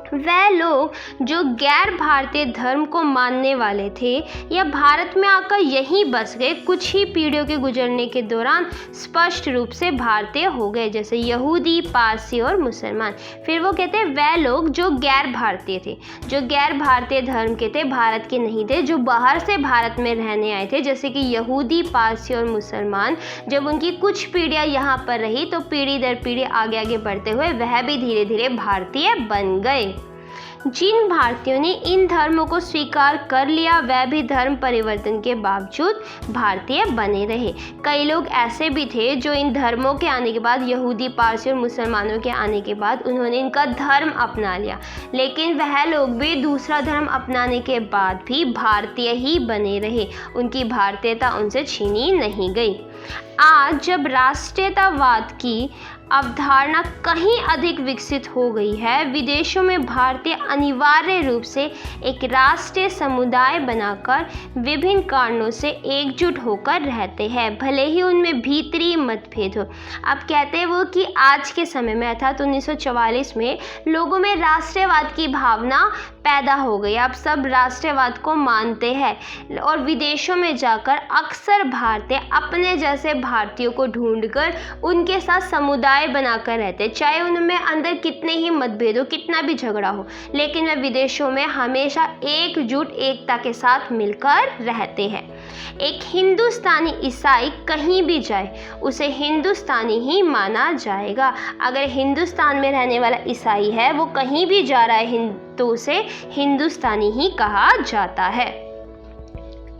वह लोग जो गैर भारतीय धर्म को मानने वाले थे या भारत में आकर यहीं बस गए, कुछ ही पीढ़ियों के गुजरने के दौरान स्पष्ट रूप से भारतीय हो गए, जैसे यहूदी, पारसी और मुसलमान। फिर वो कहते हैं वह लोग जो गैर भारतीय थे, जो गैर भारतीय धर्म के थे, भारत के नहीं थे, जो बाहर से भारत में रहने आए थे, जैसे कि यहूदी, पारसी और मुसलमान, जब उनकी कुछ पीढ़ियाँ यहाँ पर रही तो पीढ़ी दर पीढ़ी आगे आगे बढ़ते हुए वह भी धीरे धीरे भारतीय बन गए। जिन भारतीयों ने इन धर्मों को स्वीकार कर लिया वह भी धर्म परिवर्तन के बावजूद भारतीय बने रहे। कई लोग ऐसे भी थे जो इन धर्मों के आने के बाद, यहूदी, पारसी और मुसलमानों के आने के बाद उन्होंने इनका धर्म अपना लिया, लेकिन वह लोग भी दूसरा धर्म अपनाने के बाद भी भारतीय ही बने रहे, उनकी भारतीयता उनसे छीनी नहीं गई। आज जब राष्ट्रीयतावाद की अवधारणा कहीं अधिक विकसित हो गई है। विदेशों में भारतीय अनिवार्य रूप से एक राष्ट्रीय समुदाय बनाकर विभिन्न कारणों से एकजुट होकर रहते हैं, भले ही उनमें भीतरी मतभेद हो। अब कहते हैं वो कि आज के समय में अर्थात 1944 में लोगों में राष्ट्रवाद की भावना पैदा हो गई। अब सब राष्ट्रवाद को मानते हैं और विदेशों में जाकर अक्सर भारतीय अपने जैसे भारतीयों को ढूंढकर उनके साथ समुदाय बनाकर रहते हैं, चाहे उनमें अंदर कितने ही मतभेद हो, कितना भी झगड़ा हो, लेकिन वे विदेशों में हमेशा एकजुट एकता के साथ मिलकर रहते हैं। एक हिंदुस्तानी ईसाई कहीं भी जाए उसे हिंदुस्तानी ही माना जाएगा। अगर हिंदुस्तान में रहने वाला ईसाई है, वो कहीं भी जा रहा है तो उसे हिंदुस्तानी ही कहा जाता है।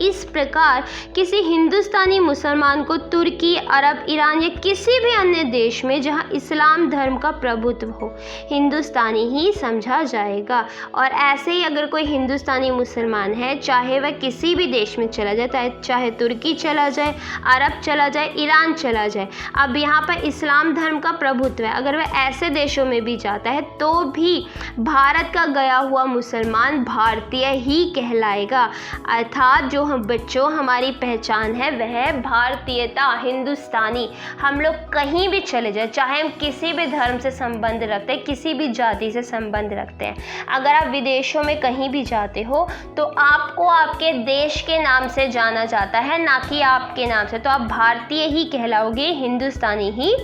इस प्रकार किसी हिंदुस्तानी मुसलमान को तुर्की, अरब, ईरान या किसी भी अन्य देश में जहां इस्लाम धर्म का प्रभुत्व हो, हिंदुस्तानी ही समझा जाएगा। और ऐसे ही अगर कोई हिंदुस्तानी मुसलमान है, चाहे वह किसी भी देश में चला जाए, चाहे तुर्की चला जाए, अरब चला जाए, ईरान चला जाए, अब यहाँ पर इस्लाम धर्म का प्रभुत्व है, अगर वह ऐसे देशों में भी जाता है तो भी भारत का गया हुआ मुसलमान भारतीय ही कहलाएगा। अर्थात जो हम बच्चों हमारी पहचान है वह भारतीयता, हिंदुस्तानी। हम लोग कहीं भी चले जाए, चाहे हम किसी भी धर्म से संबंध रखते हैं, किसी भी जाति से संबंध रखते हैं, अगर आप विदेशों में कहीं भी जाते हो तो आपको आपके देश के नाम से जाना जाता है, ना कि आपके नाम से। तो आप भारतीय ही कहलाओगे, हिंदुस्तानी ही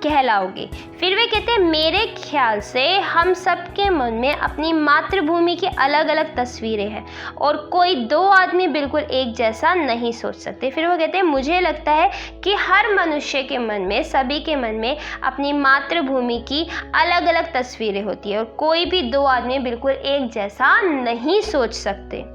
कहलाओगे। फिर वे कहते हैं मेरे ख्याल से हम सबके मन में अपनी मातृभूमि की अलग अलग तस्वीरें हैं और कोई दो आदमी बिल्कुल एक जैसा नहीं सोच सकते। फिर वो कहते हैं मुझे लगता है कि हर मनुष्य के मन में, सभी के मन में अपनी मातृभूमि की अलग अलग तस्वीरें होती है और कोई भी दो आदमी बिल्कुल एक जैसा नहीं सोच सकते।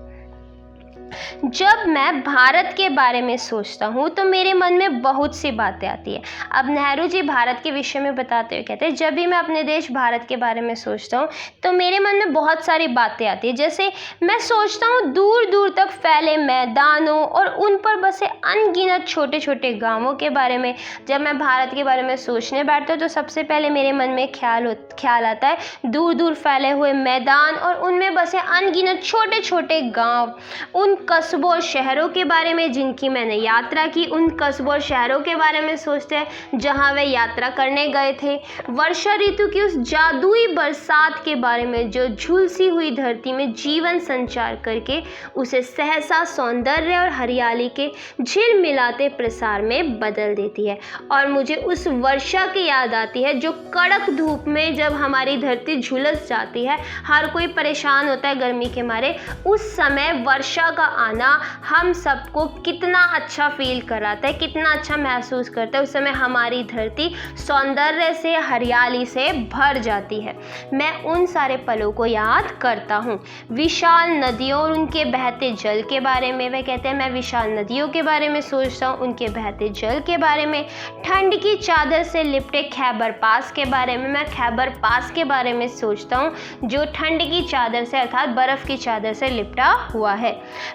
जब मैं भारत के बारे में सोचता हूँ तो मेरे मन में बहुत सी बातें आती है। अब नेहरू जी भारत के विषय में बताते हुए कहते हैं जब भी मैं अपने देश भारत के बारे में सोचता हूँ तो मेरे मन में बहुत सारी बातें आती है। जैसे मैं सोचता हूँ दूर दूर तक फैले मैदानों और उन पर बसे अनगिनत छोटे छोटे गाँवों के बारे में। जब मैं भारत के बारे में सोचने बैठता हूँ तो सबसे पहले मेरे मन में ख्याल आता है दूर दूर फैले हुए मैदान और उनमें बसे अनगिनत छोटे छोटे गाँव, उन कस्बों और शहरों के बारे में जिनकी मैंने यात्रा की, उन कस्बों और शहरों के बारे में सोचते हैं जहां वे यात्रा करने गए थे। वर्षा ऋतु की उस जादुई बरसात के बारे में जो झुलसी हुई धरती में जीवन संचार करके उसे सहसा सौंदर्य और हरियाली के झिलमिलाते प्रसार में बदल देती है। और मुझे उस वर्षा की याद आती है जो कड़क धूप में जब हमारी धरती झुलस जाती है, हर कोई परेशान होता है गर्मी के मारे, उस समय वर्षा का आना हम सबको कितना अच्छा फील कराता है, कितना अच्छा महसूस करता है। उस समय हमारी धरती सौंदर्य से, हरियाली से भर जाती है। मैं उन सारे पलों को याद करता हूँ। विशाल नदियों और उनके बहते जल के बारे में वे कहते हैं मैं विशाल नदियों के बारे में सोचता हूँ, उनके बहते जल के बारे में। ठंड की चादर से लिपटे खैबर पास के बारे में मैं खैबर पास के बारे में सोचता हूँ जो ठंड की चादर से अर्थात बर्फ़ की चादर से लिपटा हुआ है।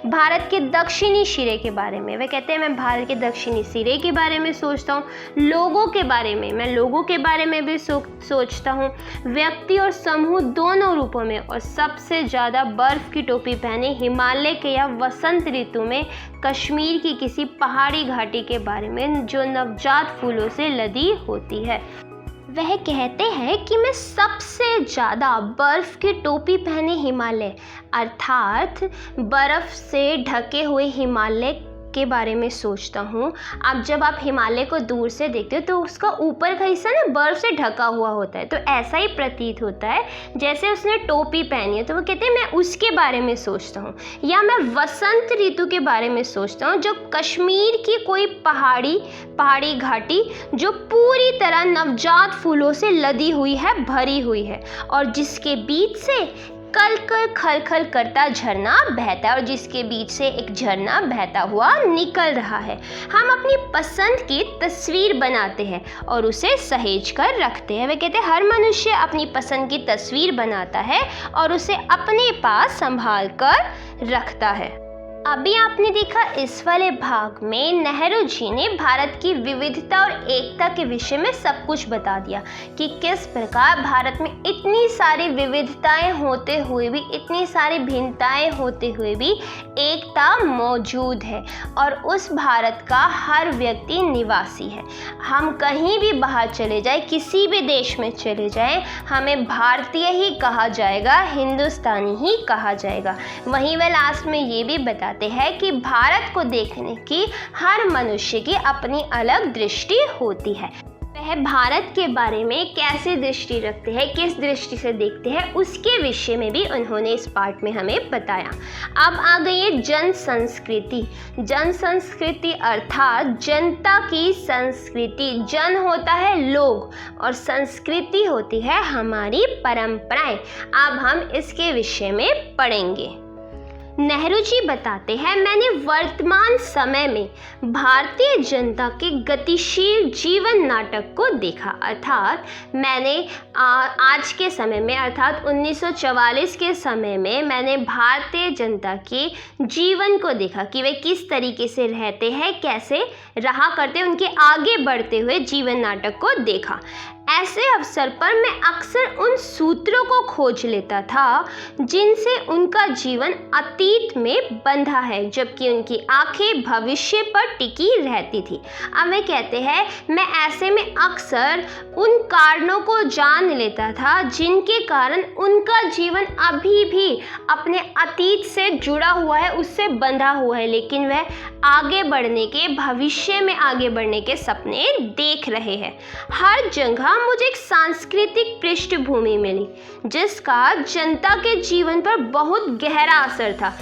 भारत के दक्षिणी सिरे के बारे में वे कहते हैं मैं भारत के दक्षिणी सिरे के बारे में सोचता हूँ। लोगों के बारे में मैं लोगों के बारे में भी सोचता हूँ, व्यक्ति और समूह दोनों रूपों में। और सबसे ज़्यादा बर्फ़ की टोपी पहने हिमालय के या वसंत ऋतु में कश्मीर की किसी पहाड़ी घाटी के बारे में जो नवजात फूलों से लदी होती है। वह कहते हैं कि मैं सबसे ज़्यादा बर्फ़ की टोपी पहने हिमालय अर्थात बर्फ़ से ढके हुए हिमालय के बारे में सोचता हूँ। अब जब आप हिमालय को दूर से देखते हो तो उसका ऊपर का हिस्सा ना बर्फ़ से ढका हुआ होता है, तो ऐसा ही प्रतीत होता है जैसे उसने टोपी पहनी है। तो वो कहते हैं मैं उसके बारे में सोचता हूँ। या मैं वसंत ऋतु के बारे में सोचता हूँ जो कश्मीर की कोई पहाड़ी घाटी जो पूरी तरह नवजात फूलों से लदी हुई है, भरी हुई है और जिसके बीच से कल खल खल करता झरना बहता है और जिसके बीच से एक झरना बहता हुआ निकल रहा है। हम अपनी पसंद की तस्वीर बनाते हैं और उसे सहेज कर रखते हैं। वे कहते हैं हर मनुष्य अपनी पसंद की तस्वीर बनाता है और उसे अपने पास संभाल कर रखता है। अभी आपने देखा इस वाले भाग में नेहरू जी ने भारत की विविधता और एकता के विषय में सब कुछ बता दिया कि किस प्रकार भारत में इतनी सारी विविधताएं होते हुए भी, इतनी सारी भिन्नताएं होते हुए भी एकता मौजूद है और उस भारत का हर व्यक्ति निवासी है। हम कहीं भी बाहर चले जाए, किसी भी देश में चले जाएं, हमें भारतीय ही कहा जाएगा, हिंदुस्तानी ही कहा जाएगा। वहीं वह लास्ट में ये भी बताते है कि भारत को देखने की हर मनुष्य की अपनी अलग दृष्टि होती है। वह भारत के बारे में कैसे दृष्टि रखते हैं, किस दृष्टि से देखते हैं, उसके विषय में भी उन्होंने इस पार्ट में हमें बताया। अब आ गई है जन संस्कृति। जन संस्कृति अर्थात जनता की संस्कृति। जन होता है लोग और संस्कृति होती है हमारी परंपराएं। अब हम इसके विषय में पढ़ेंगे। नेहरू जी बताते हैं, मैंने वर्तमान समय में भारतीय जनता के गतिशील जीवन नाटक को देखा। अर्थात मैंने आज के समय में अर्थात 1944 के समय में मैंने भारतीय जनता के जीवन को देखा कि वे किस तरीके से रहते हैं, कैसे रहा करते, उनके आगे बढ़ते हुए जीवन नाटक को देखा। ऐसे अवसर पर मैं अक्सर उन सूत्रों को खोज लेता था जिनसे उनका जीवन अतीत में बंधा है, जबकि उनकी आंखें भविष्य पर टिकी रहती थी। अब वे कहते हैं, मैं ऐसे में अक्सर उन कारणों को जान लेता था जिनके कारण उनका जीवन अभी भी अपने अतीत से जुड़ा हुआ है, उससे बंधा हुआ है, लेकिन वह आगे बढ़ने के, भविष्य में आगे बढ़ने के सपने देख रहे हैं। हर जगह मुझे एक सांस्कृतिक पृष्ठभूमि मिली जिसका जनता के जीवन पर बहुत गहरा असर था।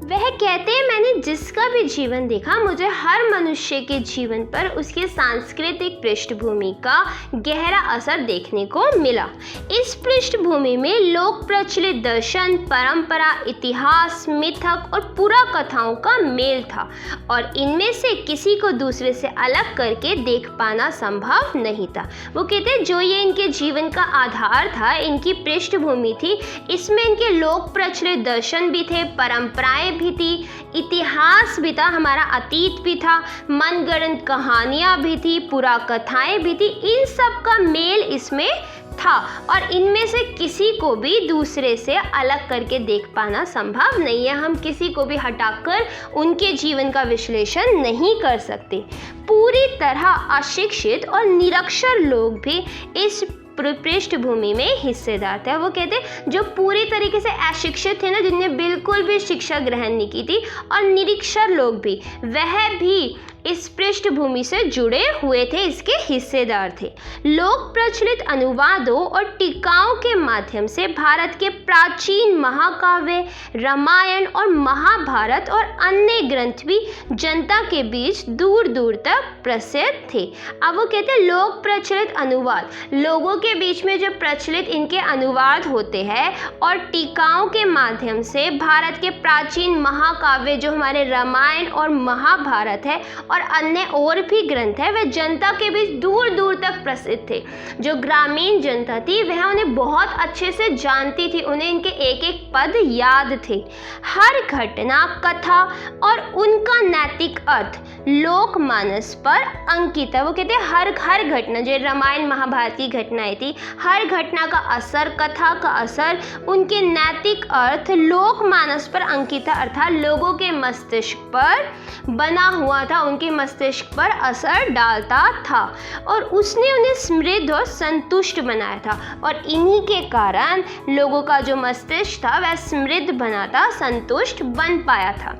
वह कहते हैं, मैंने जिसका भी जीवन देखा, मुझे हर मनुष्य के जीवन पर उसके सांस्कृतिक पृष्ठभूमि का गहरा असर देखने को मिला। इस पृष्ठभूमि में लोक प्रचलित दर्शन, परंपरा, इतिहास, मिथक और पुराकथाओं का मेल था और इनमें से किसी को दूसरे से अलग करके देख पाना संभव नहीं था। वो कहते हैं, जो ये इनके जीवन का आधार था, इनकी पृष्ठभूमि थी, इसमें इनके लोक प्रचलित दर्शन भी थे, परंपराएं भी थी, इतिहास भी था, हमारा अतीत भी था, मनगढ़ंत कहानियां भी थी, पुराकथाएं भी थी, इन सब का मेल इसमें था और इनमें से किसी को भी दूसरे से अलग करके देख पाना संभव नहीं है। हम किसी को भी हटाकर उनके जीवन का विश्लेषण नहीं कर सकते। पूरी तरह अशिक्षित और निरक्षर लोग भी इस पृष्ठभूमि में हिस्सेदार थे। वो कहते हैं, जो पूरी तरीके से अशिक्षित थे ना, जिनने बिल्कुल भी शिक्षा ग्रहण नहीं की थी, और निरक्षर लोग भी, वह भी इस पृष्ठभूमि से जुड़े हुए थे, इसके हिस्सेदार थे। लोक प्रचलित अनुवादों और टीकाओं के माध्यम से भारत के प्राचीन महाकाव्य, रामायण और महाभारत और अन्य ग्रंथ भी जनता के बीच दूर दूर तक प्रसिद्ध थे। अब वो कहते हैं, लोक प्रचलित अनुवाद, लोगों के बीच में जो प्रचलित इनके अनुवाद होते हैं और टीकाओं के माध्यम से भारत के प्राचीन महाकाव्य, जो हमारे रामायण और महाभारत है और अन्य और भी ग्रंथ है, वह जनता के बीच दूर दूर तक प्रसिद्ध थे। जो ग्रामीण जनता थी वह उन्हें बहुत अच्छे से जानती थी, उन्हें इनके एक एक पद याद थे। हर घटना, कथा और उनका नैतिक अर्थ लोकमानस पर अंकित है। वो कहते हैं, हर घटना, जो रामायण महाभारत की घटनाएं थी, हर घटना का असर, कथा का असर, उनके नैतिक अर्थ लोकमानस पर अंकित था, अर्थात लोगों के मस्तिष्क पर बना हुआ था, उनके मस्तिष्क पर असर डालता था और उसने उन्हें समृद्ध और संतुष्ट बनाया था और इन्हीं के कारण लोगों का जो मस्तिष्क था वह समृद्ध बना था, संतुष्ट बन पाया था।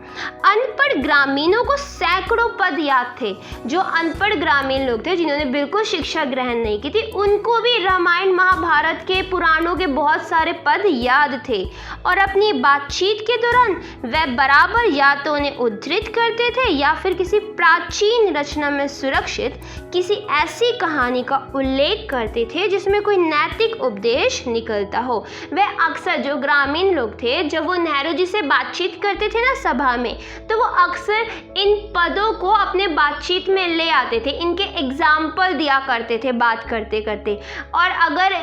अनपढ़ ग्रामीणों को सैकड़ों पद याद थे। जो अनपढ़ ग्रामीण लोग थे, जिन्होंने बिल्कुल शिक्षा ग्रहण नहीं की थी, उनको भी रामायण महाभारत के, पुराणों के बहुत सारे पद याद थे और अपनी बातचीत के दौरान वह बराबर या तो उन्हें उद्धृत करते थे या फिर किसी प्राचीन रचना में सुरक्षित किसी ऐसी कहानी का उल्लेख करते थे जिसमें कोई नैतिक उपदेश निकलता हो। वह अक्सर, जो ग्रामीण लोग थे, जब वो नेहरू जी से बातचीत करते थे ना सभा में, तो वो अक्सर इन पदों को अपने बातचीत में ले आते थे, इनके एग्जाम्पल दिया करते थे बात करते करते। और अगर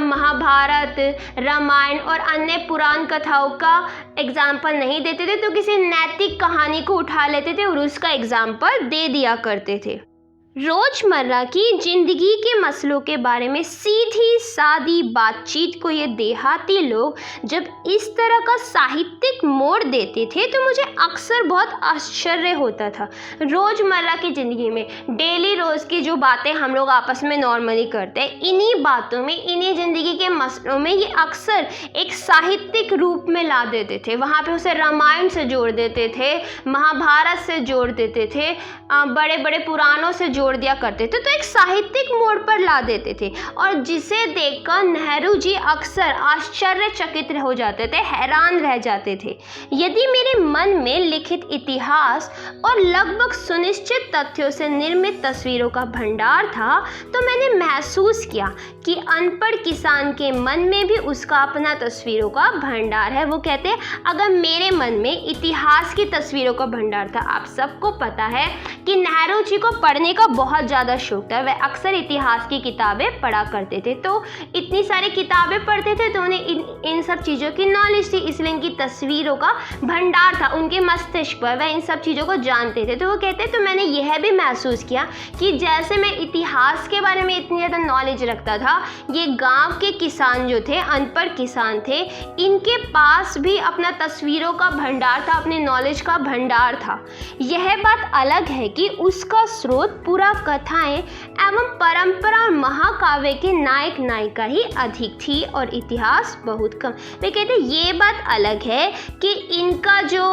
महाभारत, रामायण और अन्य पुराण कथाओं का एग्जाम्पल नहीं देते थे तो किसी नैतिक कहानी को उठा लेते थे और उसका एग्जाम्पल दे दिया करते थे। रोजमर्रा की जिंदगी के मसलों के बारे में सीधी सादी बातचीत को ये देहाती लोग जब इस तरह का साहित्यिक मोड़ देते थे तो मुझे अक्सर बहुत आश्चर्य होता था। रोजमर्रा की ज़िंदगी में डेली रोज़ की जो बातें हम लोग आपस में नॉर्मली करते हैं, इन्हीं बातों में, इन्हीं ज़िंदगी के मसलों में ये अक्सर एक साहित्यिक रूप में ला देते थे। वहाँ पे उसे रामायण से जोड़ देते थे, महाभारत से जोड़ देते थे, बड़े बड़े पुराणों से जोड़ दिया करते थे, तो एक साहित्यिक मोड़ पर ला देते थे। और जिसे देखकर नेहरू जी अक्सर आश्चर्यचकित हो जाते थे, हैरान रह जाते थे। यदि मेरे मन में लिखित इतिहास और लगभग सुनिश्चित तथ्यों से निर्मित तस्वीरों का भंडार था तो मैंने महसूस किया कि अनपढ़ किसान के मन में भी उसका अपना तस्वीरों का भंडार है। वो कहते हैं, अगर मेरे मन में इतिहास की तस्वीरों का भंडार था, आप सबको पता है कि नेहरू जी को पढ़ने का बहुत ज़्यादा शौक था। वह अक्सर इतिहास की किताबें पढ़ा करते थे, तो इतनी सारी किताबें पढ़ते थे तो उन्हें इन सब चीज़ों की नॉलेज थी, इसलिए इनकी तस्वीरों का भंडार था उनके मस्तिष्क पर, वह इन सब चीज़ों को जानते थे। तो वो कहते तो मैंने यह भी महसूस किया कि जैसे मैं इतिहास के बारे में इतनी ज़्यादा नॉलेज रखता था, ये गाँव के किसान जो थे, अनपढ़ किसान थे, इनके पास भी अपना तस्वीरों का भंडार था, अपनी नॉलेज का भंडार था। यह बात अलग है कि उसका स्रोत पूरा कथाएं एवं परंपरा और महाकाव्य के नायक नायिका ही अधिक थी और इतिहास बहुत कम। वे कहते ये बात अलग है कि इनका जो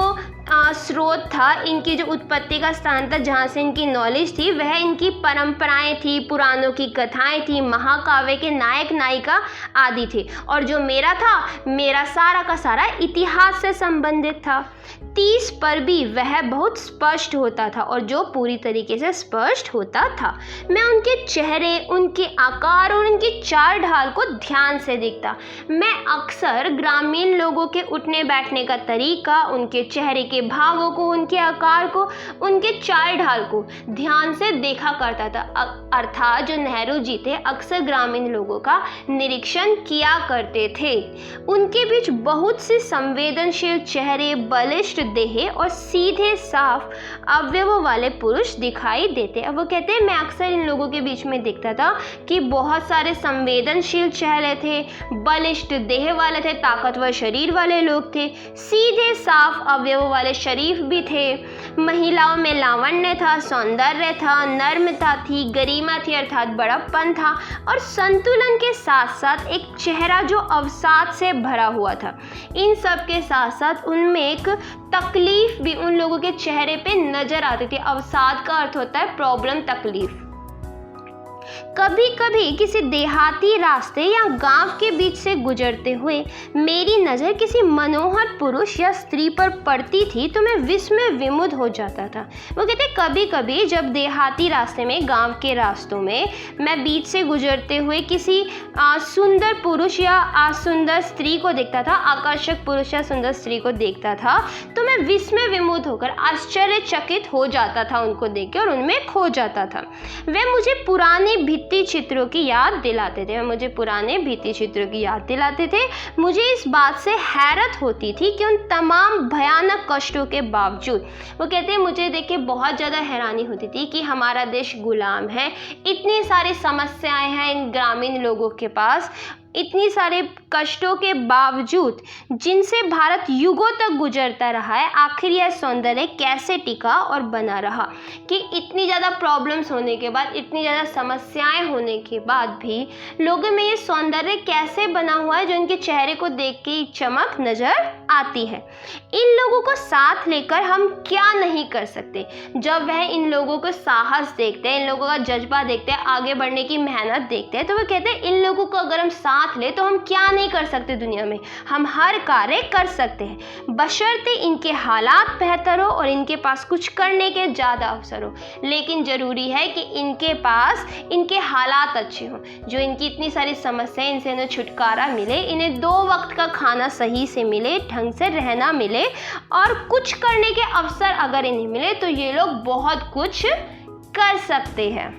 स्रोत था, इनकी जो उत्पत्ति का स्थान था, जहाँ से इनकी नॉलेज थी, वह इनकी परंपराएं थी, पुराणों की कथाएं थी, महाकाव्य के नायक नायिका आदि थे। और जो मेरा था, मेरा सारा का सारा इतिहास से संबंधित था। 30 पर भी वह बहुत स्पष्ट होता था, और जो पूरी तरीके से स्पष्ट होता था। मैं उनके चेहरे, उनके आकार और उनकी चाल ढाल को ध्यान से देखता। मैं अक्सर ग्रामीण लोगों के उठने बैठने का तरीका, उनके चेहरे के भावों को, उनके आकार को, उनके चाल ढाल को ध्यान से देखा करता था। अर्थात जो नेहरू जी थे अक्सर ग्रामीण लोगों का निरीक्षण किया करते थे। उनके बीच बहुत से संवेदनशील चेहरे, बलिष्ठ देह और सीधे साफ अवयवों वाले पुरुष दिखाई देते। अब वो कहते हैं मैं अक्सर इन लोगों के बीच में देखता था कि बहुत सारे संवेदनशील चेहरे थे, बलिष्ठ देह वाले थे, ताकतवर शरीर वाले लोग थे, सीधे साफ अवयवों वाले शरीफ भी थे। महिलाओं में लावण्य था, सौंदर्य था, नर्मता थी, गरिमा थी अर्थात बड़प्पन था, और संतुलन के साथ साथ एक चेहरा जो अवसाद से भरा हुआ था। इन सब के साथ साथ उनमें एक तकलीफ भी उन लोगों के चेहरे पे नजर आती थी। अवसाद का अर्थ होता है प्रॉब्लम, तकलीफ। कभी कभी किसी देहाती रास्ते या गांव के बीच से गुजरते हुए मेरी नज़र किसी मनोहर पुरुष या स्त्री पर पड़ती थी तो मैं विस्मय विमुग्ध हो जाता था। वो कहते कभी कभी जब देहाती रास्ते में, गांव के रास्तों में मैं बीच से गुजरते हुए किसी सुंदर पुरुष या सुंदर स्त्री को देखता था, आकर्षक पुरुष या सुंदर स्त्री को देखता था, तो मैं विस्मय विमुग्ध होकर आश्चर्यचकित हो जाता था उनको देख के और उनमें खो जाता था। वे मुझे पुराने भित्ति चित्रों की याद दिलाते थे, मुझे पुराने भित्ति चित्रों की याद दिलाते थे। मुझे इस बात से हैरत होती थी कि उन तमाम भयानक कष्टों के बावजूद, वो कहते हैं मुझे देख के बहुत ज़्यादा हैरानी होती थी कि हमारा देश गुलाम है, इतनी सारी समस्याएं हैं इन ग्रामीण लोगों के पास, इतनी सारे कष्टों के बावजूद जिनसे भारत युगों तक गुजरता रहा है, आखिर यह सौंदर्य कैसे टिका और बना रहा। कि इतनी ज़्यादा प्रॉब्लम्स होने के बाद, इतनी ज़्यादा समस्याएं होने के बाद भी लोगों में ये सौंदर्य कैसे बना हुआ है जो इनके चेहरे को देख के चमक नज़र आती है। इन लोगों को साथ लेकर हम क्या नहीं कर सकते। जब वह इन लोगों को साहस देखते हैं, इन लोगों का जज्बा देखते हैं, आगे बढ़ने की मेहनत देखते हैं, तो वह कहते हैं इन लोगों को अगर हम साथ साथ ले तो हम क्या नहीं कर सकते दुनिया में, हम हर कार्य कर सकते हैं, बशर्ते इनके हालात बेहतर हो और इनके पास कुछ करने के ज़्यादा अवसर हो। लेकिन ज़रूरी है कि इनके पास इनके हालात अच्छे हों, जो इनकी इतनी सारी समस्याएं, इनसे इन्हें छुटकारा मिले, इन्हें 2 वक्त का खाना सही से मिले, ढंग से रहना मिले और कुछ करने के अवसर अगर इन्हें मिले तो ये लोग बहुत कुछ कर सकते हैं।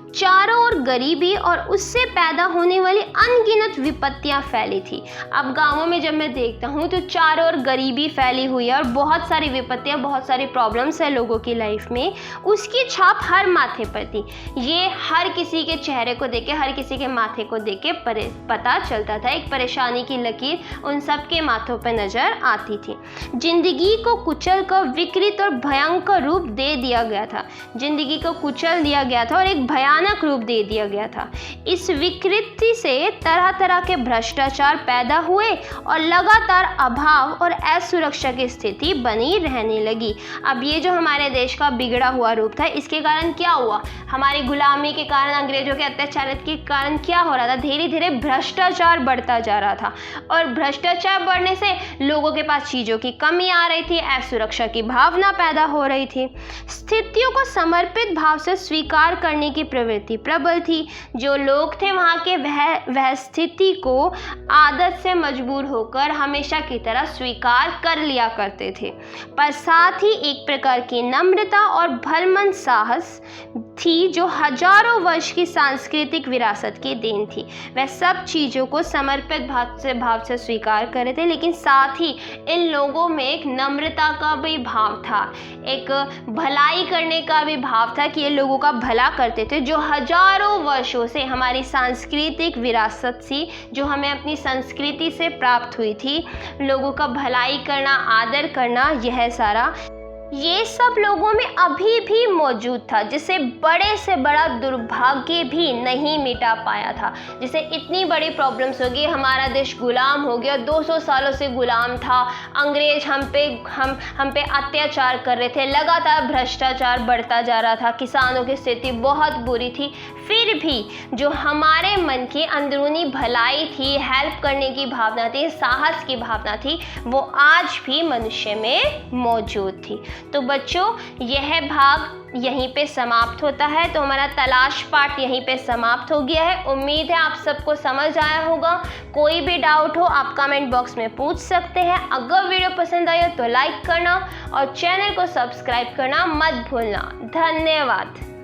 चारों ओर गरीबी और उससे पैदा होने वाली अनगिनत विपत्तियां फैली थी। अब गांवों में जब मैं देखता हूं तो चारों ओर गरीबी फैली हुई है और बहुत सारी विपत्तियां, बहुत सारी प्रॉब्लम्स है लोगों की लाइफ में, उसकी छाप हर माथे पर थी। ये हर किसी के चेहरे को देख के, हर किसी के माथे को देख के पता चलता था। एक परेशानी की लकीर उन सब के माथों पर नजर आती थी। जिंदगी को कुचल कर विकृत और भयंकर रूप दे दिया गया था। जिंदगी को कुचल दिया गया था और एक भयानक रूप दे दिया गया था। इस विकृति से तरह तरह के भ्रष्टाचार पैदा हुए और लगातार अभाव और असुरक्षा की स्थिति बनी रहने लगी। अब ये जो हमारे देश का बिगड़ा हुआ रूप था, इसके कारण क्या हुआ? हमारी गुलामी के कारण, अंग्रेजों के अत्याचार के कारण क्या हो रहा था? धीरे धीरे भ्रष्टाचार बढ़ता जा रहा था और भ्रष्टाचार बढ़ने से लोगों के पास चीजों की कमी आ रही थी, असुरक्षा की भावना पैदा हो रही थी। स्थितियों को समर्पित भाव से स्वीकार करने की प्रवृत्ति प्रबल थी। जो लोग थे वहाँ के वह स्थिति को आदत से मजबूर होकर हमेशा की तरह स्वीकार कर लिया करते थे, पर साथ ही एक प्रकार की नम्रता और भरमन साहस थी जो हजारों वर्ष की सांस्कृतिक विरासत की देन थी। वह सब चीज़ों को समर्पित भाव से स्वीकार कर रहे थे, लेकिन साथ ही इन लोगों में एक नम्रता का भी भाव था, एक भलाई करने का भी भाव था कि ये लोगों का भला करते थे। जो हजारों वर्षों से हमारी सांस्कृतिक विरासत थी, जो हमें अपनी संस्कृति से प्राप्त हुई थी, लोगों का भलाई करना, आदर करना, यह सारा ये सब लोगों में अभी भी मौजूद था, जिसे बड़े से बड़ा दुर्भाग्य भी नहीं मिटा पाया था। जिसे इतनी बड़ी प्रॉब्लम्स हो गई, हमारा देश गुलाम हो गया, 200 सालों से गुलाम था, अंग्रेज हम पे अत्याचार कर रहे थे, लगातार भ्रष्टाचार बढ़ता जा रहा था, किसानों की स्थिति बहुत बुरी थी। फिर भी जो हमारे मन की अंदरूनी भलाई थी, हेल्प करने की भावना थी, साहस की भावना थी, वो आज भी मनुष्य में मौजूद थी। तो बच्चों, यह भाग यहीं पे समाप्त होता है। तो हमारा तलाश पाठ यहीं पे समाप्त हो गया है। उम्मीद है आप सबको समझ आया होगा। कोई भी डाउट हो आप कमेंट बॉक्स में पूछ सकते हैं। अगर वीडियो पसंद आई हो तो लाइक करना और चैनल को सब्सक्राइब करना मत भूलना। धन्यवाद।